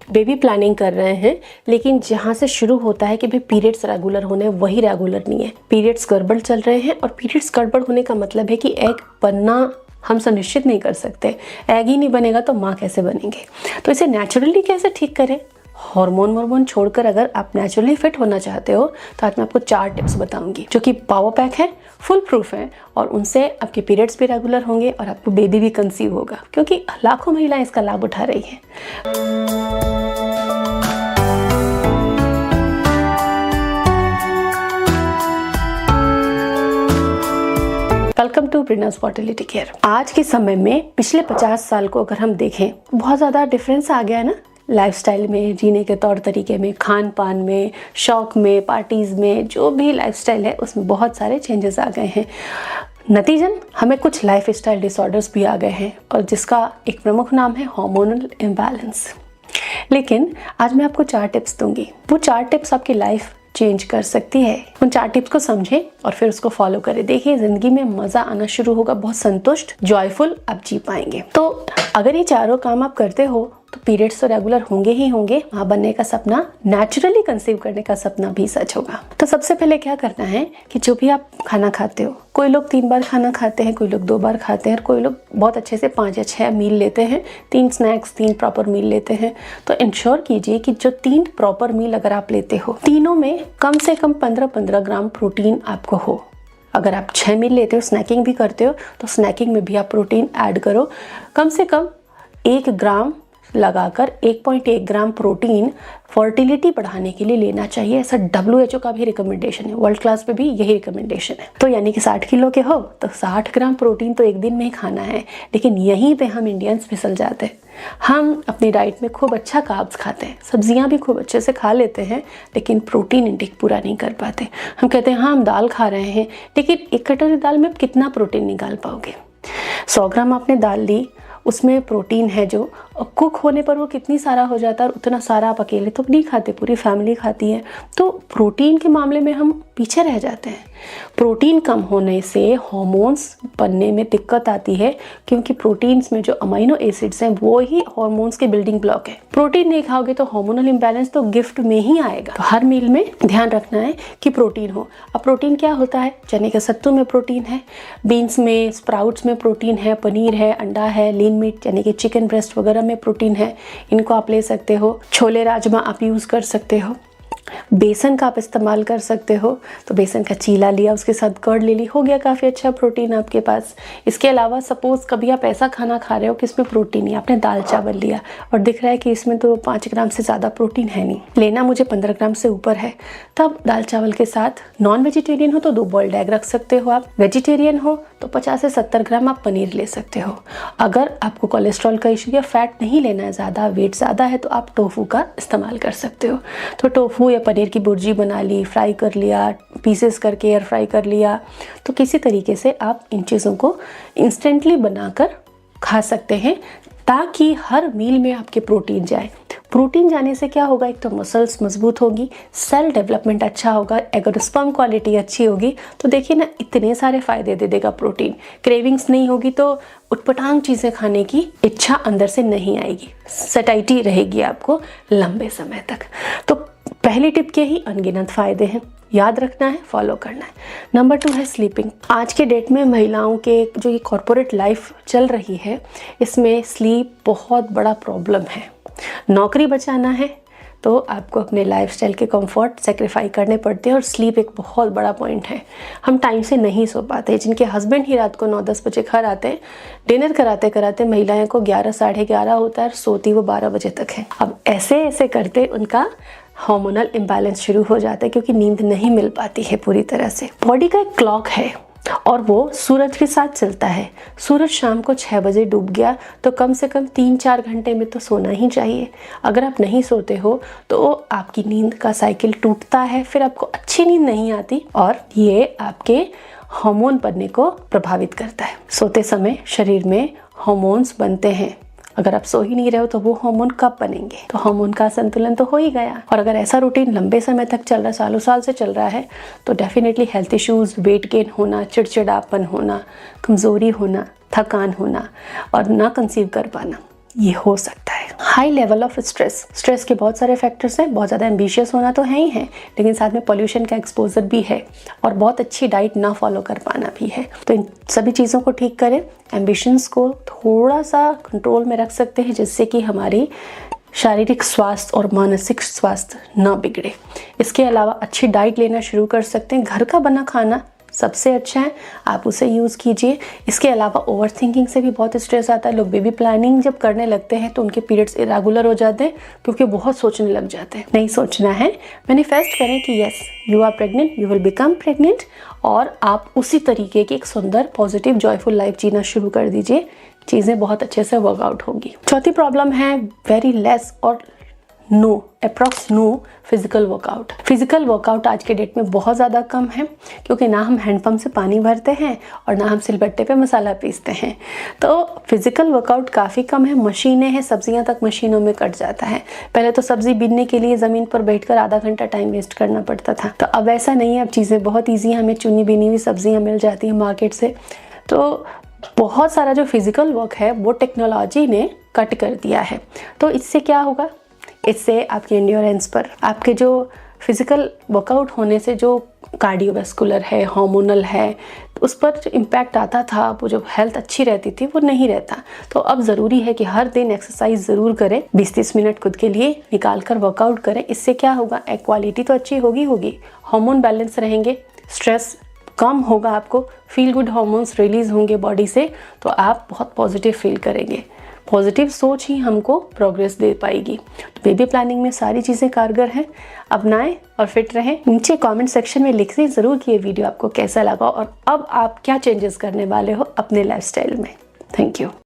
Baby planning कर रहे हैं, लेकिन जहाँ से शुरू होता है कि भाई पीरियड्स रेगुलर होने, वही रेगुलर नहीं है। पीरियड्स गड़बड़ चल रहे हैं, और पीरियड्स गड़बड़ होने का मतलब है कि एग बनना हम सुनिश्चित नहीं कर सकते। एग ही नहीं बनेगा तो माँ कैसे बनेंगे? तो इसे नेचुरली कैसे ठीक करें? हार्मोन छोड़कर अगर आप नेचुरली फिट होना चाहते हो तो आज मैं आपको 4 टिप्स बताऊंगी जो कि पावर पैक है, फुल प्रूफ है, और उनसे आपके पीरियड्स भी रेगुलर होंगे और आपको बेबी भी कंसीव होगा, क्योंकि लाखों महिलाएं इसका लाभ उठा रही हैं। वेलकम टू प्रिनास फर्टिलिटी केयर। आज के समय में पिछले 50 साल को अगर हम देखें, बहुत ज़्यादा डिफरेंस आ गया है ना, लाइफस्टाइल में, जीने के तौर तरीके में, खान पान में, शौक में, पार्टीज़ में, जो भी लाइफस्टाइल है उसमें बहुत सारे चेंजेस आ गए हैं। नतीजन हमें कुछ लाइफ स्टाइल डिसऑर्डर्स भी आ गए हैं, और जिसका एक प्रमुख नाम है हार्मोनल इम्बैलेंस। लेकिन आज मैं आपको 4 टिप्स दूंगी। वो 4 टिप्स आपकी लाइफ चेंज कर सकती है। उन 4 टिप्स को समझें और फिर उसको फॉलो करें। देखिए, जिंदगी में मजा आना शुरू होगा, बहुत संतुष्ट, जॉयफुल आप जी पाएंगे। तो अगर ये चारों काम आप करते हो तो पीरियड्स तो रेगुलर होंगे ही होंगे, मां बनने का सपना, नेचुरली कंसीव करने का सपना भी सच होगा। तो सबसे पहले क्या करना है कि जो भी आप खाना खाते हो, कोई लोग 3 बार खाना खाते हैं, कोई लोग 2 बार खाते हैं, और कोई लोग बहुत अच्छे से 5 या 6 मील लेते हैं, 3 स्नैक्स, 3 प्रॉपर मील लेते हैं। तो इंश्योर कीजिए कि जो 3 प्रॉपर मील अगर आप लेते हो, तीनों में कम से कम 15-15 ग्राम प्रोटीन आपको हो। अगर आप 6 मील लेते हो, स्नैकिंग भी करते हो, तो स्नैकिंग में भी आप प्रोटीन ऐड करो। कम से कम 1 ग्राम लगाकर 1.1 ग्राम प्रोटीन फर्टिलिटी बढ़ाने के लिए लेना चाहिए। ऐसा WHO का भी रिकमेंडेशन है, वर्ल्ड क्लास पे भी यही रिकमेंडेशन है। तो यानी कि 60 किलो के हो तो 60 ग्राम प्रोटीन तो एक दिन में ही खाना है। लेकिन यहीं पे हम इंडियंस फिसल जाते हैं। हम अपनी डाइट में खूब अच्छा कार्ब्स खाते हैं, सब्जियां भी खूब अच्छे से खा लेते हैं, लेकिन प्रोटीन इंटेक पूरा नहीं कर पाते। हम कहते हैं हाँ हम दाल खा रहे हैं, लेकिन 1 कटोरी दाल में कितना प्रोटीन निकाल पाओगे? 100 ग्राम आपने दाल ली, उसमें प्रोटीन है जो कुक होने पर वो कितनी सारा हो जाता है, और उतना सारा आप अकेले तो नहीं खाते, पूरी फैमिली खाती है। तो प्रोटीन के मामले में हम पीछे रह जाते हैं। प्रोटीन कम होने से हार्मोन्स बनने में दिक्कत आती है, क्योंकि प्रोटीन्स में जो अमीनो एसिड्स हैं वो ही हार्मोन्स के बिल्डिंग ब्लॉक है। प्रोटीन नहीं खाओगे तो हार्मोनल इम्बैलेंस तो गिफ्ट में ही आएगा। तो हर मील में ध्यान रखना है कि प्रोटीन हो। अब प्रोटीन क्या होता है? चने के सत्तू में प्रोटीन है, बीन्स में, स्प्राउट्स में प्रोटीन है, पनीर है, अंडा है, लीन मीट यानी कि चिकन ब्रेस्ट वगैरह में प्रोटीन है, इनको आप ले सकते हो। छोले राजमा आप यूज़ कर सकते हो। बेसन का आप इस्तेमाल कर सकते हो, तो बेसन का चीला लिया, उसके साथ कर्ड ले ली, हो गया काफ़ी अच्छा प्रोटीन आपके पास। इसके अलावा सपोज कभी आप ऐसा खाना खा रहे हो कि इसमें प्रोटीन नहीं, आपने दाल चावल लिया और दिख रहा है कि इसमें तो 5 ग्राम से ज़्यादा प्रोटीन है नहीं, लेना मुझे 15 ग्राम से ऊपर है, तब दाल चावल के साथ नॉन वेजिटेरियन हो तो 2 बॉइल्ड एग रख सकते हो आप, वेजिटेरियन हो तो 50 से 70 ग्राम आप पनीर ले सकते हो। अगर आपको कोलेस्ट्रॉल का इशू या फैट नहीं लेना है ज़्यादा, वेट ज़्यादा है, तो आप टोफू का इस्तेमाल कर सकते हो। तो टोफू या पनीर की भुर्जी बना ली, फ्राई कर लिया, पीसेस करके एयर फ्राई कर लिया, तो किसी तरीके से आप इन चीज़ों को इंस्टेंटली बनाकर खा सकते हैं, ताकि हर मील में आपके प्रोटीन जाए। प्रोटीन जाने से क्या होगा? एक तो मसल्स मजबूत होगी, सेल डेवलपमेंट अच्छा होगा, अगर स्पर्म क्वालिटी अच्छी होगी तो देखिए ना, इतने सारे फायदे दे देगा प्रोटीन। क्रेविंग्स नहीं होगी तो उटपटांग चीज़ें खाने की इच्छा अंदर से नहीं आएगी, सटाइटी रहेगी आपको लंबे समय तक। तो पहली टिप के ही अनगिनत फायदे हैं, याद रखना है, फॉलो करना है। नंबर 2 है स्लीपिंग। आज के डेट में महिलाओं के जो ये कॉर्पोरेट लाइफ चल रही है, इसमें स्लीप बहुत बड़ा प्रॉब्लम है। नौकरी बचाना है तो आपको अपने लाइफस्टाइल के कंफर्ट सेक्रीफाई करने पड़ते हैं, और स्लीप एक बहुत बड़ा पॉइंट है। हम टाइम से नहीं सो पाते। जिनके हस्बैंड ही रात को 9-10 बजे घर आते हैं, डिनर कराते कराते महिलाएं को 11 साढ़े 11 होता है, सोती वो 12 बजे तक है। अब ऐसे ऐसे करते उनका हार्मोनल इम्बैलेंस शुरू हो जाता है, क्योंकि नींद नहीं मिल पाती है पूरी तरह से। बॉडी का एक क्लॉक है और वो सूरज के साथ चलता है। सूरज शाम को 6 बजे डूब गया तो कम से कम 3-4 घंटे में तो सोना ही चाहिए। अगर आप नहीं सोते हो तो आपकी नींद का साइकिल टूटता है, फिर आपको अच्छी नींद नहीं आती, और ये आपके हार्मोन बनने को प्रभावित करता है। सोते समय शरीर में हार्मोन्स बनते हैं, अगर आप सो ही नहीं रहे हो तो वो हार्मोन कब बनेंगे? तो हार्मोन का संतुलन तो हो ही गया। और अगर ऐसा रूटीन लंबे समय तक चल रहा, सालों साल से चल रहा है, तो definitely health issues, weight gain होना, चिड़चिड़ापन होना, कमज़ोरी होना, थकान होना और ना कंसीव कर पाना, ये हो सकता है। हाई लेवल ऑफ स्ट्रेस के बहुत सारे फैक्टर्स हैं। बहुत ज़्यादा एम्बिशियस होना तो है ही है, लेकिन साथ में पॉल्यूशन का एक्सपोजर भी है और बहुत अच्छी डाइट ना फॉलो कर पाना भी है। तो इन सभी चीज़ों को ठीक करें, एम्बिशंस को थोड़ा सा कंट्रोल में रख सकते हैं, जिससे कि हमारी शारीरिक स्वास्थ्य और मानसिक स्वास्थ्य ना बिगड़े। इसके अलावा अच्छी डाइट लेना शुरू कर सकते हैं। घर का बना खाना सबसे अच्छा है, आप उसे यूज़ कीजिए। इसके अलावा ओवर थिंकिंग से भी बहुत स्ट्रेस आता है। लोग बेबी प्लानिंग जब करने लगते हैं तो उनके पीरियड्स इरेगुलर हो जाते हैं, क्योंकि बहुत सोचने लग जाते हैं। नहीं सोचना है, मैनिफेस्ट करें कि yes you are pregnant, you will become pregnant, और आप उसी तरीके की एक सुंदर पॉजिटिव जॉयफुल लाइफ जीना शुरू कर दीजिए। चीज़ें बहुत अच्छे से वर्कआउट होंगी। चौथी प्रॉब्लम है वेरी लेस और no, approx no physical workout. Physical workout आज के डेट में बहुत ज़्यादा कम है, क्योंकि ना हम हैंडपम्प से पानी भरते हैं और ना हम सिलबट्टे पे मसाला पीसते हैं। तो फिजिकल वर्कआउट काफ़ी कम है। मशीनें हैं, सब्जियां तक मशीनों में कट जाता है। पहले तो सब्जी बीनने के लिए ज़मीन पर बैठकर आधा घंटा टाइम वेस्ट करना पड़ता था, तो अब ऐसा नहीं है। अब चीज़ें बहुत ईजी हैं, हमें चुनी बीनी हुई सब्जियाँ मिल जाती हैं मार्केट से। तो बहुत सारा जो फिजिकल वर्क है वो टेक्नोलॉजी ने कट कर दिया है। तो इससे क्या होगा, इससे आपकी एंड्योरेंस पर, आपके जो फिजिकल वर्कआउट होने से जो कार्डियोवैस्कुलर है, हार्मोनल है, उस पर जो इम्पैक्ट आता था, वो जो हेल्थ अच्छी रहती थी वो नहीं रहता। तो अब ज़रूरी है कि हर दिन एक्सरसाइज ज़रूर करें, 20-30 मिनट खुद के लिए निकाल कर वर्कआउट करें। इससे क्या होगा, क्वालिटी तो अच्छी होगी, हार्मोन बैलेंस रहेंगे, स्ट्रेस कम होगा, आपको फील गुड हार्मोन्स रिलीज होंगे बॉडी से, तो आप बहुत पॉजिटिव फील करेंगे। पॉजिटिव सोच ही हमको प्रोग्रेस दे पाएगी। तो बेबी प्लानिंग में सारी चीज़ें कारगर हैं, अपनाएं और फिट रहें। नीचे कमेंट सेक्शन में लिखिए ज़रूर कि ये वीडियो आपको कैसा लगा और अब आप क्या चेंजेस करने वाले हो अपने लाइफस्टाइल में। Thank you.